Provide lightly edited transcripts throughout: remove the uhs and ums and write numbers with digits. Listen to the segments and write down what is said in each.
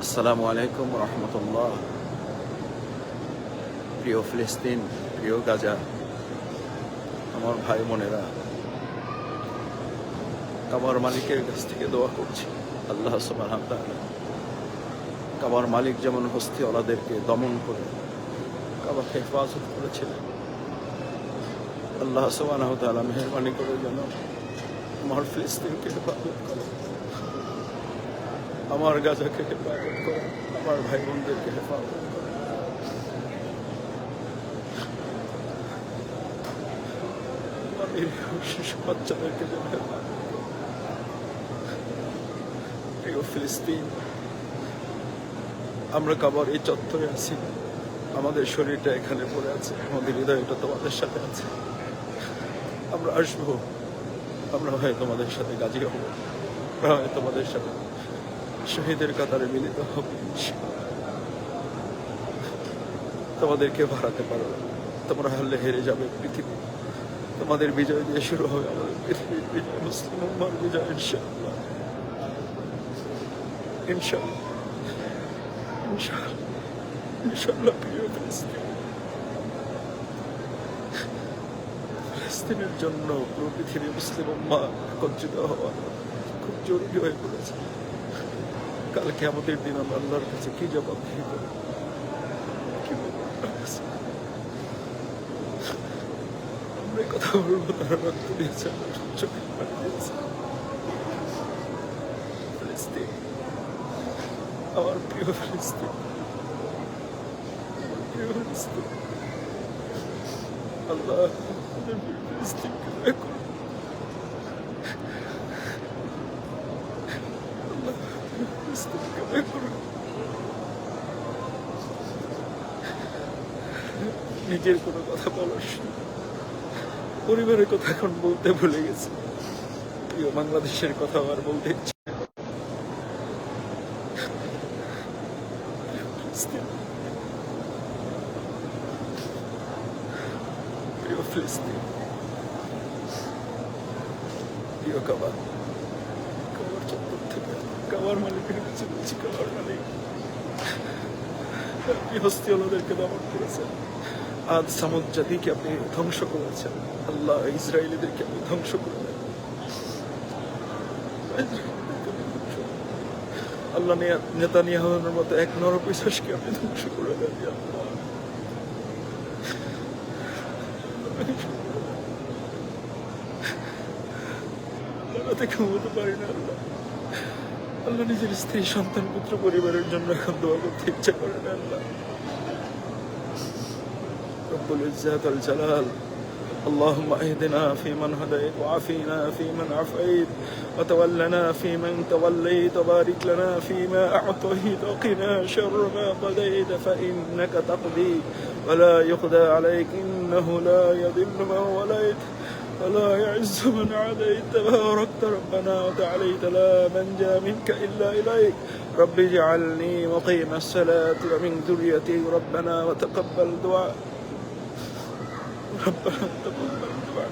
আসসালামু আলাইকুম রহমতুল্লাহ। প্রিয় ফিলিস্তিন, প্রিয় গাজা, আমার ভাই বোনেরা, কাবার মালিকের কাছ থেকে দোয়া করছি আল্লাহ সুবহানাহু ওয়া তাআলা কাবার মালিক যেমন হস্তিওয়ালাদেরকে দমন করে কাবাকে হেফাজত করেছিলেন, আল্লাহ সুবহানাহু ওয়া তাআলা মেহেরবানি করে যেন আমার ফিলিস্তিনকে হেফাজত করে, আমার গাজাকে হেফাজত করে, আমার ভাই বোনদেরকে হেফাজত করে। শিশু বাচ্চাদেরকে যেন হেফাজত করে। প্রিয় ফিলিস্তিন, আমরা কাবার এই চত্বরে আছি, আমাদের শরীরটা এখানে পড়ে আছে, আমাদের হৃদয়টা তোমাদের সাথে আছে। আমরা আসবো, আমরা হয় তোমাদের সাথে গাজী হব, আমরা হয় তোমাদের সাথে শহীদের কাতারে মিলিত হব। তোমাদেরকে হারাতে পারো না, তোমরা হারলে হেরে যাবে পৃথিবী। তোমাদের বিজয় দিয়ে শুরু হবে আমাদের পৃথিবীর বিজয়, মুসলিম উম্মাহর বিজয় ইনশাআল্লাহ, ইনশাআল্লাহ, ইনশাআল্লাহ, ইনশাআল্লাহ। প্রিয় ফিলিস্তিন, ফিলিস্তিনের জন্য পুরো পৃথিবী মুসলিম উম্মাহ একত্রিত হওয়া খুব জরুরি হয়ে পড়েছে। কালকে আমাদের দিন আমরা আল্লাহর কাছে কি জবাবদিহি করব, কি বলবো আল্লাহর কাছে? আমরা এই কথা বলবো, তারা রক্ত দিয়েছে, চোখে পানি দিয়েছে। ফিলিস্তিন, আমার প্রিয় ফিলিস্তিন, প্রিয় ফিলিস্তিন, আল্লাহ আমাদের প্রিয় ফিলিস্তিনকে দয়া করুন। আল্লাহ প্রিয় ফিলিস্তিনকে দয়া করুন। নিজের কোনো কথা বলার সময় পরিবারের কথা এখন বলতে ভুলে গেছি, প্রিয় বাংলাদেশের কথা আর বলতে ইচ্ছে। প্রিয় ফিলিস্তিন, প্রিয় কাবার চত্বর থেকে কাবার মালিকের কাছে বলছি, কাবার মালিক আপনি হস্তিওয়ালাদেরকে দমন করেছেন, আদ সামুদ জাতিকে আপনি ধ্বংস করেছেন। আল্লাহ ইসরায়েলিদেরকে আপনি ধ্বংস করে দেন, আল্লাহ নেতানিয়াহুর মতো এক নরপিশাচকে আপনি ধ্বংস করে দেন। আল্লাহ ঘুমোতে পারি না। আল্লাহ আল্লাহ নিজের স্ত্রী, সন্তান, পুত্র, পরিবারের জন্য এখন দোয়া করতে ইচ্ছা করে না। আল্লাহ রব্বুল ইজ্জাত ওয়াল জালাল, اللهم اهدنا فيمن هديت وعافنا فيمن عافيت وتولنا فيمن توليت وبارك لنا فيما أعطيت وقنا شر ما قضيت فإنك تقضي ولا يقضى عليك إنه لا يذل من وليت ولا يعز من عاديت تباركت ربنا وتعاليت لا منجا منك إلا إليك رب اجعلني مقيم الصلاة ومن ذريتي ربنا وتقبل دعاء ربنا تقبل دعاء.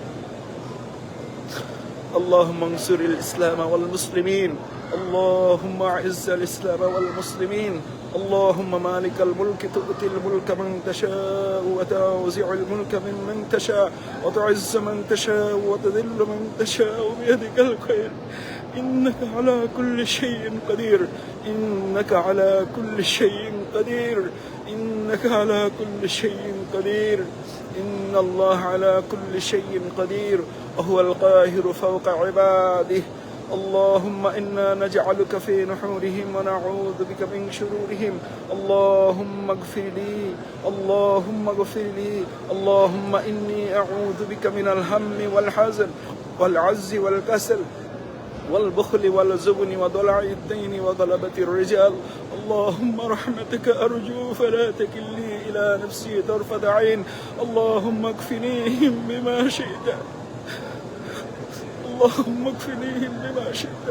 اللهم انصر الإسلام والمسلمين، اللهم أعز الإسلام والمسلمين، اللهم مالك الملك تؤتي الملك من تشاء وتنزع الملك ممن تشاء وتعز من تشاء وتذل من تشاء بيدك الخير إنك على كل شيء قدير، إنك على كل شيء قدير، إنك على كل شيء قدير، إن الله على كل شيء قدير وهو القاهر فوق عباده. اللهم إنا نجعلك في نحورهم ونعوذ بك من شرورهم. اللهم اغفر لي، اللهم اغفر لي، اللهم إني أعوذ بك من الهم والحزن والعجز والكسل والبخل والجبن وضلع الدين وغلبة الرجال. اللهم رحمتك أرجو فلا تكلني إلى نفسي طرفة عين. اللهم اكفنيهم بما شئت، اللهم اكفنيهم بما شئت.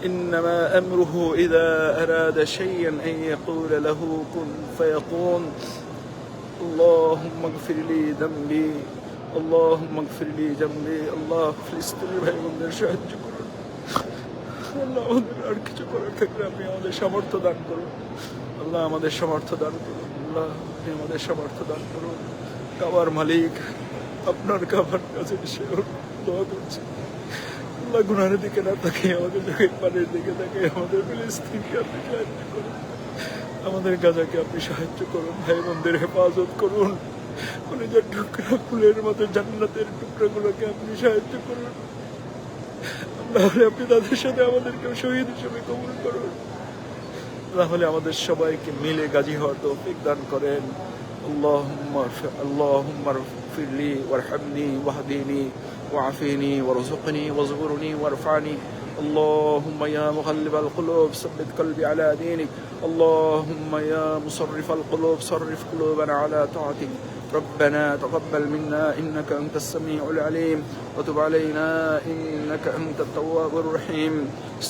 إنما أمره إذا أراد شيئا أن يقول له كن فيكون. اللهم اغفر لي ذنبي، اللهم اغفر لي ذنبي। الله ফিলিস্তিনি ভাই বোনদের সাহায্য করুন, আল্লাহ আমাদের আর কিছু করার থাকলে আপনি আমাদের সামর্থ্য দান করুন আল্লাহ, আমাদের সামর্থ্য দান করুন আল্লাহ, আপনি আমাদের সামর্থ্য দান করুন। কাবার মালিক আপনার কাবার কাছে এসে দোয়া করছি আল্লাহ, গুনাহের দিকে না তাকিয়ে আমাদের চোখের পানির দিকে তাকিয়ে আমাদের ফিলিস্তিনকে আপনি সাহায্য করুন, আমাদের গাজাকে আপনি সাহায্য করুন, ভাই বোনদের হেফাজত করুন, কলিজার টুকরা ফুলের মতো জান্নাতের টুকরাগুলোকে আপনি সাহায্য করুন। তাহলে আপনি তাদের সাথে আমাদেরকেও শহীদ হিসেবে কবুল করুন, তাহলে আমাদের সবাইকে মিলে গাজী হওয়ার তৌফিক দান করেন। আল্লাহুম্মা ইগফিরলি ওয়ারহামনি ওয়াহদিনি ওয়াআফিনি ওয়ারযুকনি ওয়াজবুরনি ওয়ারফানি। اللهم يا مقلب القلوب ثبت قلبي على دينك. اللهم يا مصرف القلوب صرف قلوبنا على طاعتك. ربنا تقبل منا إنك أنت السميع العليم وتب علينا إنك أنت التواب الرحيم.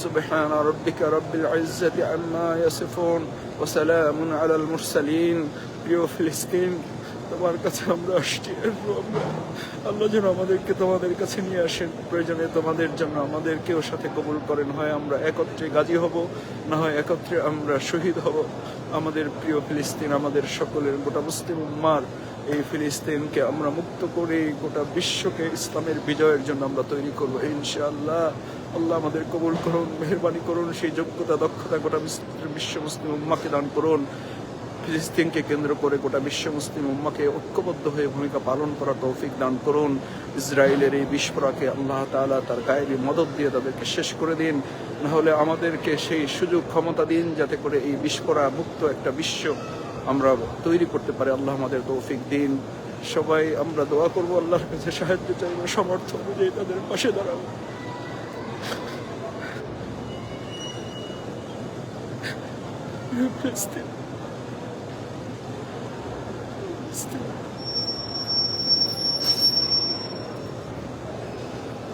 سبحان ربك رب العزة عما يصفون وسلام على المرسلين. প্রিয় ফিলিস্তিন, তোমার কাছে আমরা আসছি, আল্লাহ যেন আমাদেরকে তোমাদের কাছে নিয়ে আসেন, প্রয়োজনে তোমাদের জন্য আমাদেরকেও সাথে কবুল করেন। হয় আমরা একত্রে গাজী হব, না হয় একত্রে আমরা শহীদ হব। আমাদের প্রিয় ফিলিস্তিন, আমাদের সকলের গোটা মুসলিম উম্মার এই ফিলিস্তিনকে আমরা মুক্ত করে গোটা বিশ্বকে ইসলামের বিজয়ের জন্য আমরা তৈরি করবো ইনশাআল্লাহ। আল্লাহ আমাদের কবুল করুন, মেহেরবানি করুন, সেই যোগ্যতা দক্ষতা গোটা বিশ্ব মুসলিম উম্মাকে দান করুন। ফিলিস্তিনকে কেন্দ্র করে গোটা বিশ্ব মুসলিম উম্মাকে ঐক্যবদ্ধ হয়ে ভূমিকা পালন করার তৌফিক দান করুন। ইসরায়েলের এই বিস্ফোরণকে আল্লাহ তাআলা তার গায়েবী মদদ দিয়ে তাদেরকে শেষ করে দিন, না হলে আমাদেরকে সেই সুযোগ ক্ষমতা দিন যাতে করে এই বিস্ফোরণ মুক্ত একটা বিশ্ব আমরা তৈরি করতে পারি। আল্লাহ আমাদের তৌফিক দিন। সবাই আমরা দোয়া করবো, আল্লাহর কাছে সাহায্য চাইবো, সমর্থ অনুযায়ী তাদের পাশে দাঁড়াবো। ফিলিস্তিন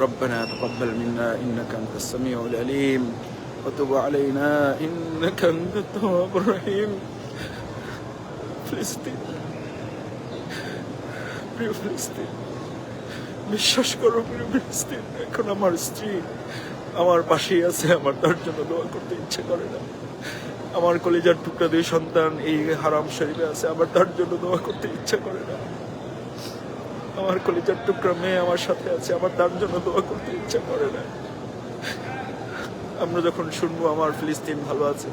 ربنا تقبل منا إنك أنت السميع العليم وتب علينا إنك أنت التواب الرحيم. ফিলিস্তিন, প্রিয় ফিলিস্তিন, বিশ্বাস করো প্রিয় ফিলিস্তিন, এখন আমার স্ত্রী আমার পাশেই আছে, আমার তার জন্য দোয়া করতে ইচ্ছে করে না। আমার কলিজার টুকরা দুই সন্তান এই হারাম শরীফে আছে, আমার তার জন্য দোয়া করতে ইচ্ছা করে না। আমার কলিজার টুকরা মেয়ে আমার সাথে আছে, আমার তার জন্য দোয়া করতে ইচ্ছা করে না। আমরা যখন শুনবো আমার ফিলিস্তিন ভালো আছে,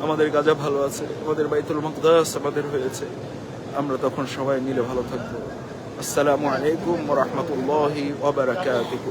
আমাদের গাজা ভালো আছে, আমাদের বাইতুল মাকদাস আমাদের হয়েছে, আমরা তখন সবাই মিলে ভালো থাকবো। আসসালামু আলাইকুম ওয়া রাহমাতুল্লাহি ওয়া বারাকাতুহু।